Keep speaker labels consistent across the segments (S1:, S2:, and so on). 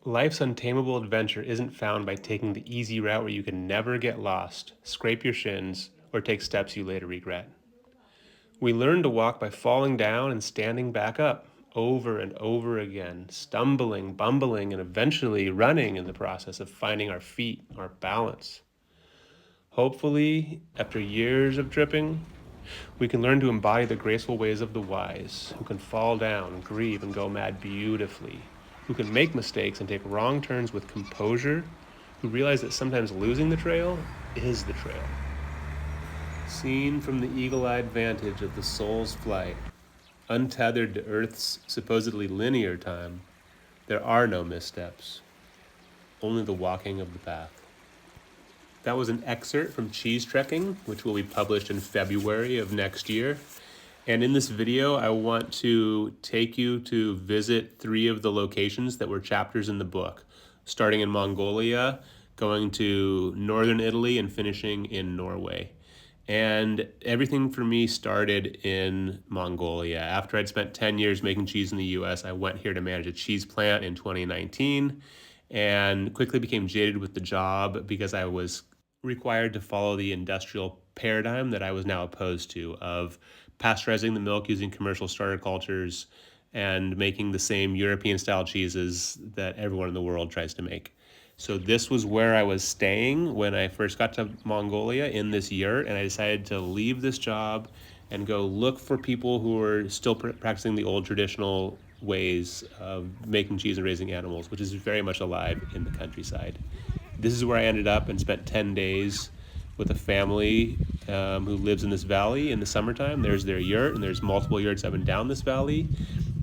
S1: Life's untamable adventure isn't found by taking the easy route where you can never get lost, scrape your shins, or take steps you later regret. We learn to walk by falling down and standing back up over and over again, stumbling, bumbling, and eventually running in the process of finding our feet, our balance. Hopefully, after years of tripping, we can learn to embody the graceful ways of the wise, who can fall down, grieve, and go mad beautifully, who can make mistakes and take wrong turns with composure, who realize that sometimes losing the trail is the trail. Seen from the eagle-eyed vantage of the soul's flight, untethered to Earth's supposedly linear time, there are no missteps, only the walking of the path. That was an excerpt from Cheese Trekking, which will be published in February of next year. And in this video, I want to take you to visit 3 of the locations that were chapters in the book, starting in Mongolia, going to northern Italy, and finishing in Norway. And everything for me started in Mongolia. After I'd spent 10 years making cheese in the US, I went here to manage a cheese plant in 2019 and quickly became jaded with the job because I was required to follow the industrial paradigm that I was now opposed to of pasteurizing the milk using commercial starter cultures and making the same European style cheeses that everyone in the world tries to make. So this was where I was staying when I first got to Mongolia in this yurt, and I decided to leave this job and go look for people who were still practicing the old traditional ways of making cheese and raising animals, which is very much alive in the countryside. This is where I ended up and spent 10 days with a family who lives in this valley in the summertime. There's their yurt, and there's multiple yurts up and down this valley.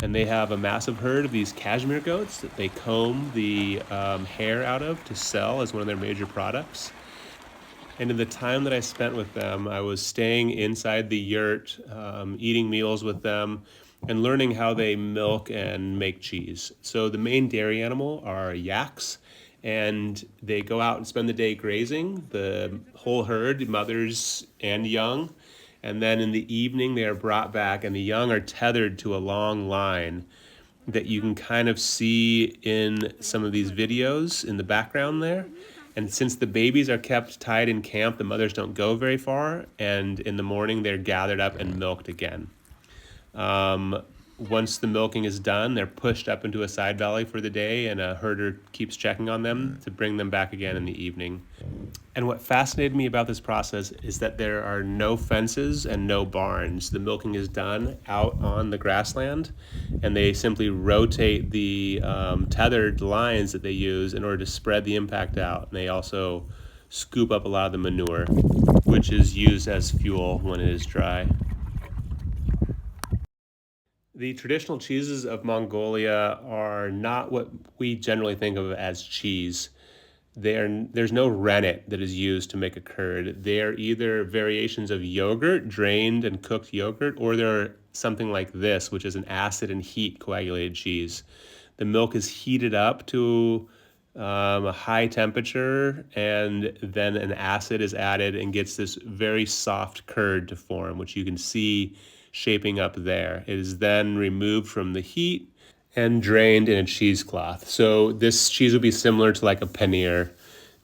S1: And they have a massive herd of these cashmere goats that they comb the hair out of to sell as one of their major products. And in the time that I spent with them, I was staying inside the yurt, eating meals with them, and learning how they milk and make cheese. So the main dairy animal are yaks, and they go out and spend the day grazing, the whole herd, mothers and young. And then in the evening, they are brought back, and the young are tethered to a long line that you can kind of see in some of these videos in the background there. And since the babies are kept tied in camp, the mothers don't go very far, and in the morning they're gathered up and milked again. Once the milking is done, they're pushed up into a side valley for the day, and a herder keeps checking on them to bring them back again in the evening. And what fascinated me about this process is that there are no fences and no barns. The milking is done out on the grassland, and they simply rotate the tethered lines that they use in order to spread the impact out. And they also scoop up a lot of the manure, which is used as fuel when it is dry. The traditional cheeses of Mongolia are not what we generally think of as cheese. There's no rennet that is used to make a curd. They're either variations of yogurt, drained and cooked yogurt, or they're something like this, which is an acid and heat coagulated cheese. The milk is heated up to a high temperature, and then an acid is added and gets this very soft curd to form, which you can see shaping up there. It is then removed from the heat and drained in a cheesecloth. So this cheese would be similar to like a paneer,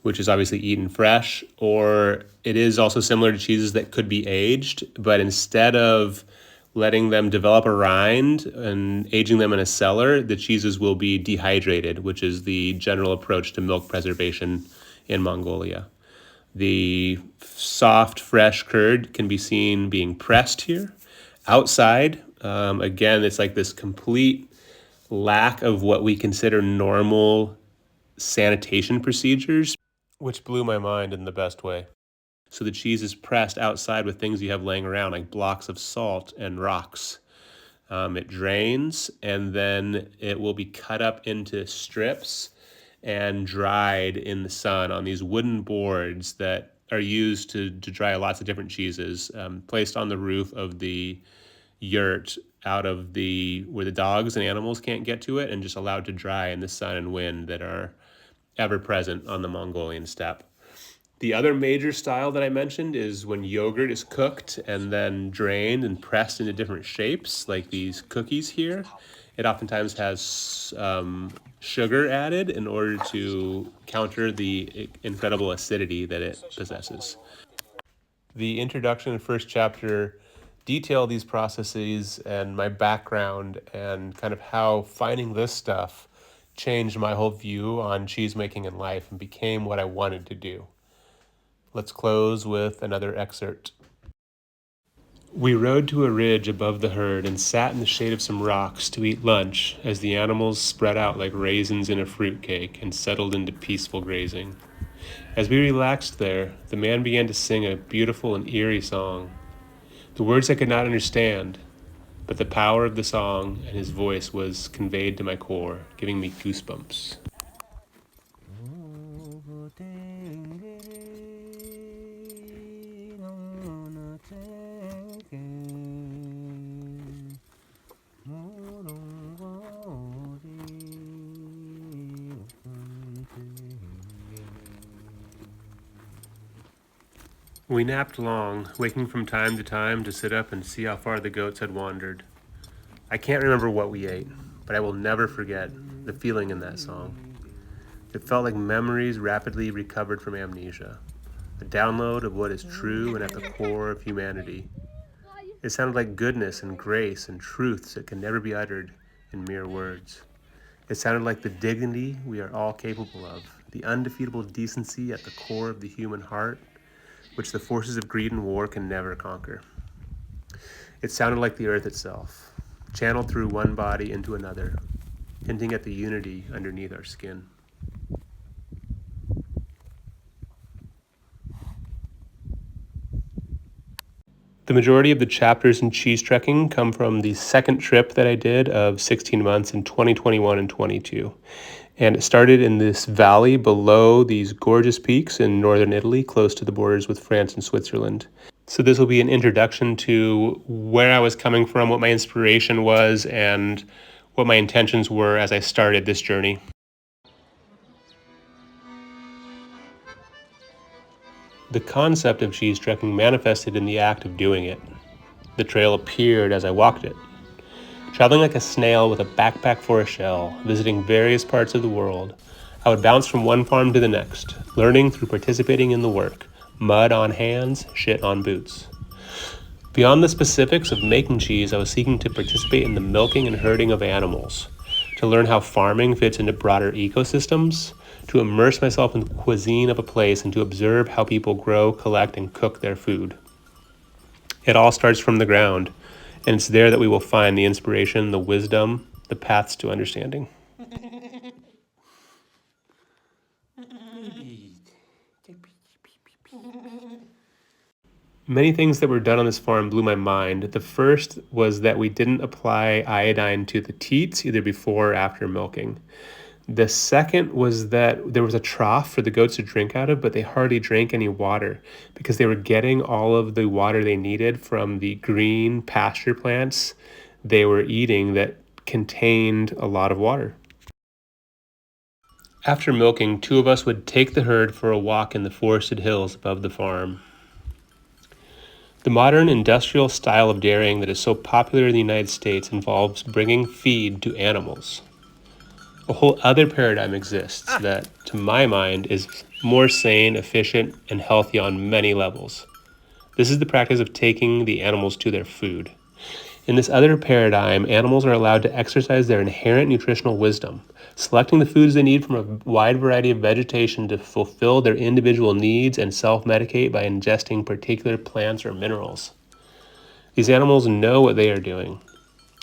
S1: which is obviously eaten fresh, or it is also similar to cheeses that could be aged, but instead of letting them develop a rind and aging them in a cellar, the cheeses will be dehydrated, which is the general approach to milk preservation in Mongolia. The soft, fresh curd can be seen being pressed here. Outside, again, it's like this complete lack of what we consider normal sanitation procedures, which blew my mind in the best way. So the cheese is pressed outside with things you have laying around, like blocks of salt and rocks. It drains, and then it will be cut up into strips and dried in the sun on these wooden boards that are used to dry lots of different cheeses, placed on the roof of the yurt out of where the dogs and animals can't get to it, and just allowed to dry in the sun and wind that are ever present on the Mongolian steppe. The other major style that I mentioned is when yogurt is cooked and then drained and pressed into different shapes, like these cookies here. It oftentimes has sugar added in order to counter the incredible acidity that it possesses. The introduction and first chapter detail these processes and my background and kind of how finding this stuff changed my whole view on cheese making in life and became what I wanted to do. Let's close with another excerpt. We rode to a ridge above the herd and sat in the shade of some rocks to eat lunch as the animals spread out like raisins in a fruitcake and settled into peaceful grazing. As we relaxed there, the man began to sing a beautiful and eerie song. The words I could not understand, but the power of the song and his voice was conveyed to my core, giving me goosebumps. We napped long, waking from time to time to sit up and see how far the goats had wandered. I can't remember what we ate, but I will never forget the feeling in that song. It felt like memories rapidly recovered from amnesia, a download of what is true and at the core of humanity. It sounded like goodness and grace and truths that can never be uttered in mere words. It sounded like the dignity we are all capable of, the undefeatable decency at the core of the human heart, which the forces of greed and war can never conquer. It sounded like the earth itself, channeled through one body into another, hinting at the unity underneath our skin. The majority of the chapters in cheese trekking come from the second trip that I did of 16 months in 2021 and 22. And it started in this valley below these gorgeous peaks in northern Italy, close to the borders with France and Switzerland. So this will be an introduction to where I was coming from, what my inspiration was, and what my intentions were as I started this journey. The concept of cheese trekking manifested in the act of doing it. The trail appeared as I walked it. Traveling like a snail with a backpack for a shell, visiting various parts of the world, I would bounce from one farm to the next, learning through participating in the work, mud on hands, shit on boots. Beyond the specifics of making cheese, I was seeking to participate in the milking and herding of animals, to learn how farming fits into broader ecosystems, to immerse myself in the cuisine of a place, and to observe how people grow, collect, and cook their food. It all starts from the ground, and it's there that we will find the inspiration, the wisdom, the paths to understanding. Many things that were done on this farm blew my mind. The first was that we didn't apply iodine to the teats either before or after milking. The second was that there was a trough for the goats to drink out of, but they hardly drank any water because they were getting all of the water they needed from the green pasture plants they were eating that contained a lot of water. After milking, two of us would take the herd for a walk in the forested hills above the farm. The modern industrial style of dairying that is so popular in the United States involves bringing feed to animals. A whole other paradigm exists that, to my mind, is more sane, efficient, and healthy on many levels. This is the practice of taking the animals to their food. In this other paradigm, animals are allowed to exercise their inherent nutritional wisdom, selecting the foods they need from a wide variety of vegetation to fulfill their individual needs and self-medicate by ingesting particular plants or minerals. These animals know what they are doing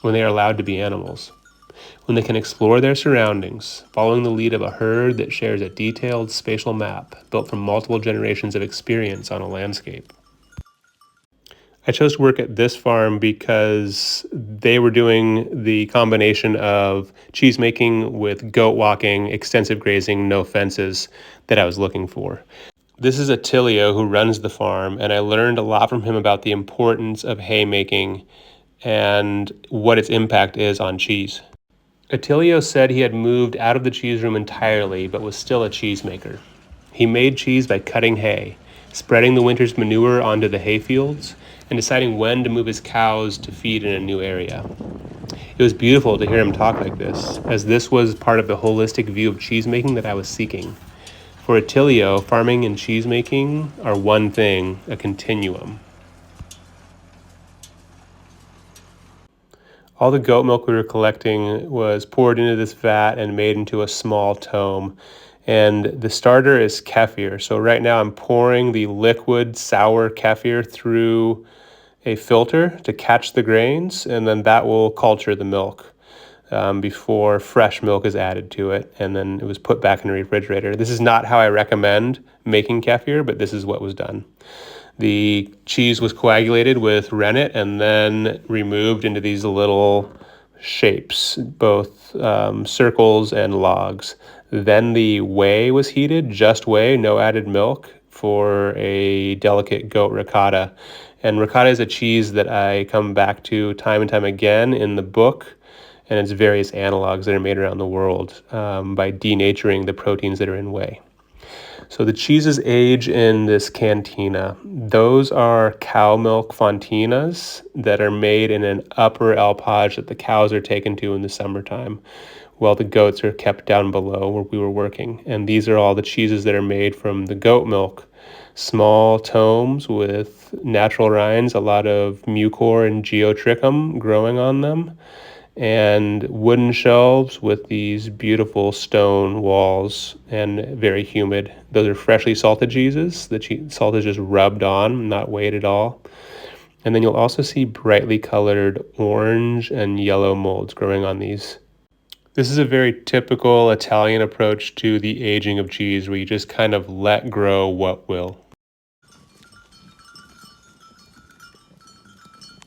S1: when they are allowed to be animals, when they can explore their surroundings, following the lead of a herd that shares a detailed spatial map built from multiple generations of experience on a landscape. I chose to work at this farm because they were doing the combination of cheese making with goat walking, extensive grazing, no fences that I was looking for. This is Attilio who runs the farm, and I learned a lot from him about the importance of haymaking and what its impact is on cheese. Attilio said he had moved out of the cheese room entirely, but was still a cheesemaker. He made cheese by cutting hay, spreading the winter's manure onto the hay fields, and deciding when to move his cows to feed in a new area. It It was beautiful to hear him talk like this, as this was part of the holistic view of cheesemaking that I was seeking. For Attilio, farming and cheesemaking are one thing, a continuum. All the goat milk we were collecting was poured into this vat and made into a small tome. And the starter is kefir. So right now I'm pouring the liquid sour kefir through a filter to catch the grains, and then that will culture the milk before fresh milk is added to it, and then it was put back in the refrigerator. This is not how I recommend making kefir, but this is what was done. The cheese was coagulated with rennet and then removed into these little shapes, both circles and logs. Then the whey was heated, just whey, no added milk, for a delicate goat ricotta. And ricotta is a cheese that I come back to time and time again in the book, and its various analogs that are made around the world by denaturing the proteins that are in whey. So the cheeses age in this cantina. Those are cow milk fontinas that are made in an upper alpage that the cows are taken to in the summertime, while the goats are kept down below where we were working. And these are all the cheeses that are made from the goat milk. Small tomes with natural rinds, a lot of mucor and geotrichum growing on them, and wooden shelves with these beautiful stone walls and very humid. Those are freshly salted cheeses. The salt is just rubbed on, not weighed at all. And then you'll also see brightly colored orange and yellow molds growing on these. This is a very typical Italian approach to the aging of cheese, where you just kind of let grow what will.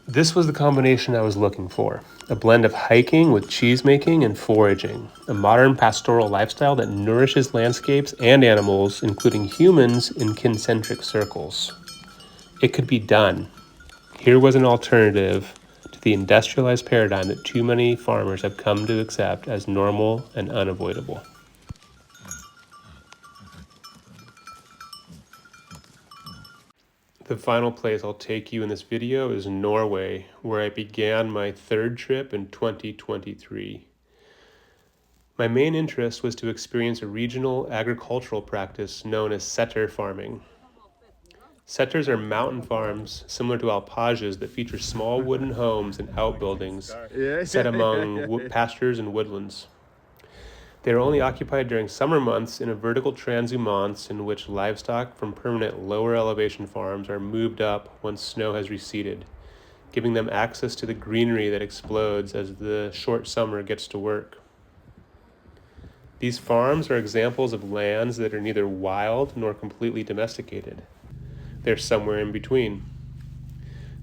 S1: This was the combination I was looking for. A blend of hiking with cheesemaking and foraging. A modern pastoral lifestyle that nourishes landscapes and animals, including humans, in concentric circles. It could be done. Here was an alternative to the industrialized paradigm that too many farmers have come to accept as normal and unavoidable. The final place I'll take you in this video is Norway, where I began my third trip in 2023. My main interest was to experience a regional agricultural practice known as setter farming. Setters are mountain farms similar to alpages that feature small wooden homes and outbuildings set among pastures and woodlands. They are only occupied during summer months in a vertical transhumance in which livestock from permanent lower elevation farms are moved up once snow has receded, giving them access to the greenery that explodes as the short summer gets to work. These farms are examples of lands that are neither wild nor completely domesticated. They're somewhere in between.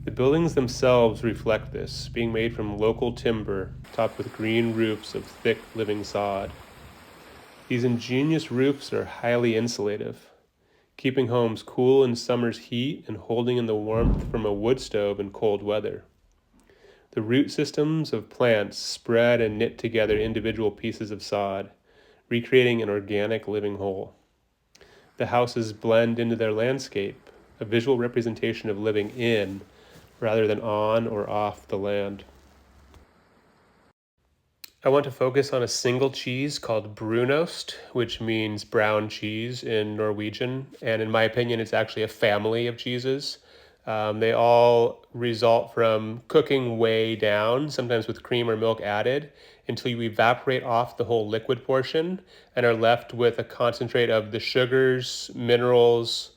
S1: The buildings themselves reflect this, being made from local timber topped with green roofs of thick living sod. These ingenious roofs are highly insulative, keeping homes cool in summer's heat and holding in the warmth from a wood stove in cold weather. The root systems of plants spread and knit together individual pieces of sod, recreating an organic living whole. The houses blend into their landscape, a visual representation of living in rather than on or off the land. I want to focus on a single cheese called brunost, which means brown cheese in Norwegian. And in my opinion, it's actually a family of cheeses. They all result from cooking way down, sometimes with cream or milk added, until you evaporate off the whole liquid portion and are left with a concentrate of the sugars, minerals,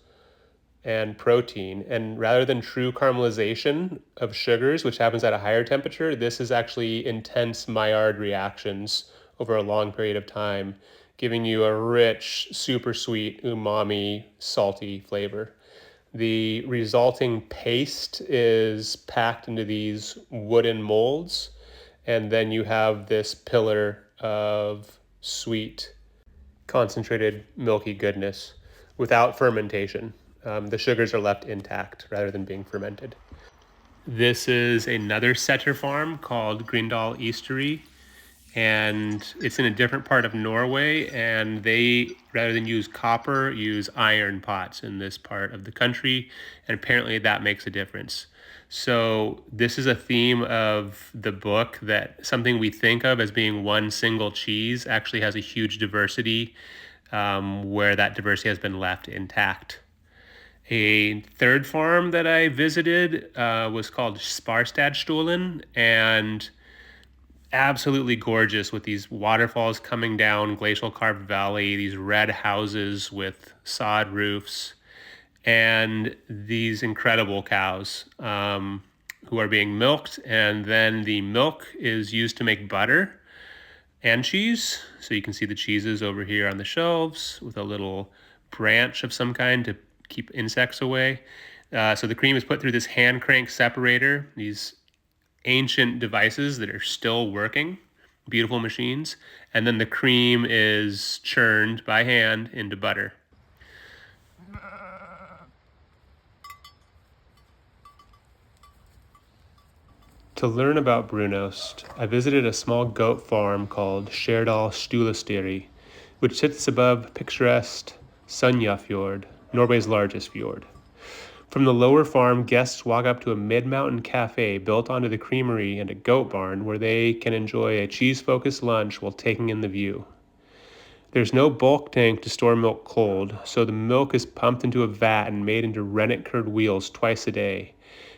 S1: and protein. And rather than true caramelization of sugars, which happens at a higher temperature, this is actually intense Maillard reactions over a long period of time, giving you a rich, super sweet, umami, salty flavor. The resulting paste is packed into these wooden molds, and then you have this pillar of sweet, concentrated, milky goodness without fermentation. The sugars are left intact rather than being fermented. This is another setter farm called Grindal Eastery, and it's in a different part of Norway, and they, rather than use copper, use iron pots in this part of the country, and apparently that makes a difference. So this is a theme of the book, that something we think of as being one single cheese actually has a huge diversity, where that diversity has been left intact. A third farm that I visited was called Sparstadstuhlen, and absolutely gorgeous, with these waterfalls coming down glacial carved valley, these red houses with sod roofs, and these incredible cows who are being milked. And then the milk is used to make butter and cheese. So you can see the cheeses over here on the shelves with a little branch of some kind to keep insects away. So the cream is put through this hand crank separator, these ancient devices that are still working, beautiful machines. And then the cream is churned by hand into butter. To learn about Brunost, I visited a small goat farm called Skjerdal Stulesteri, which sits above picturesque Sunnjafjord, Norway's largest fjord. From the lower farm, guests walk up to a mid-mountain cafe built onto the creamery and a goat barn where they can enjoy a cheese-focused lunch while taking in the view. There's no bulk tank to store milk cold, so the milk is pumped into a vat and made into rennet curd wheels twice a day,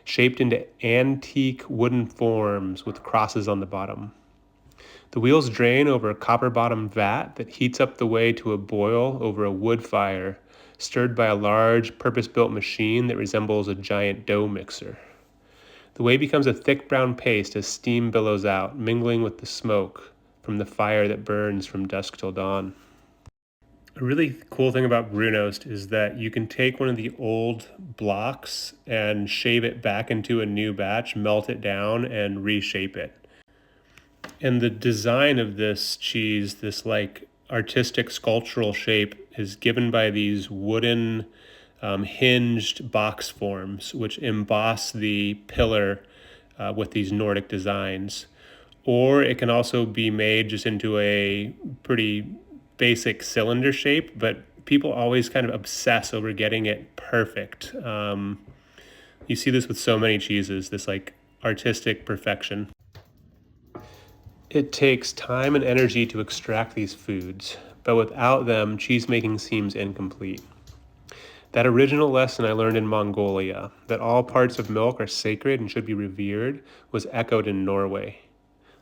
S1: shaped into antique wooden forms with crosses on the bottom. The wheels drain over a copper-bottomed vat that heats up the way to a boil over a wood fire, stirred by a large, purpose-built machine that resembles a giant dough mixer. The whey becomes a thick brown paste as steam billows out, mingling with the smoke from the fire that burns from dusk till dawn. A really cool thing about Brunost is that you can take one of the old blocks and shave it back into a new batch, melt it down, and reshape it. And the design of this cheese, this like artistic sculptural shape, is given by these wooden hinged box forms, which emboss the pillar with these Nordic designs. Or it can also be made just into a pretty basic cylinder shape, but people always kind of obsess over getting it perfect. You see this with so many cheeses, this like artistic perfection. It takes time and energy to extract these foods, but without them, cheesemaking seems incomplete. That original lesson I learned in Mongolia, that all parts of milk are sacred and should be revered, was echoed in Norway.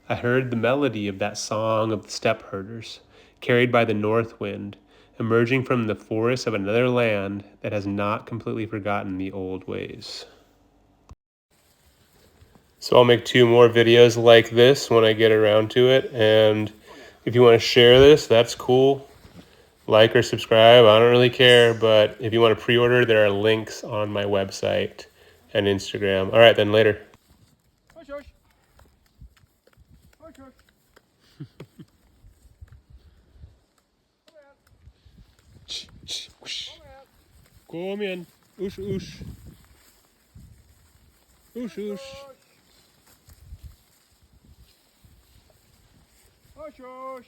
S1: I heard the melody of that song of the steppe herders, carried by the north wind, emerging from the forests of another land that has not completely forgotten the old ways. So I'll make 2 more videos like this when I get around to it, and if you want to share this, that's cool. Like or subscribe, I don't really care, but if you want to pre-order, there are links on my website and Instagram. All right, then later. Kom igen. Usch, usch. Usch, usch.
S2: Hush, hush.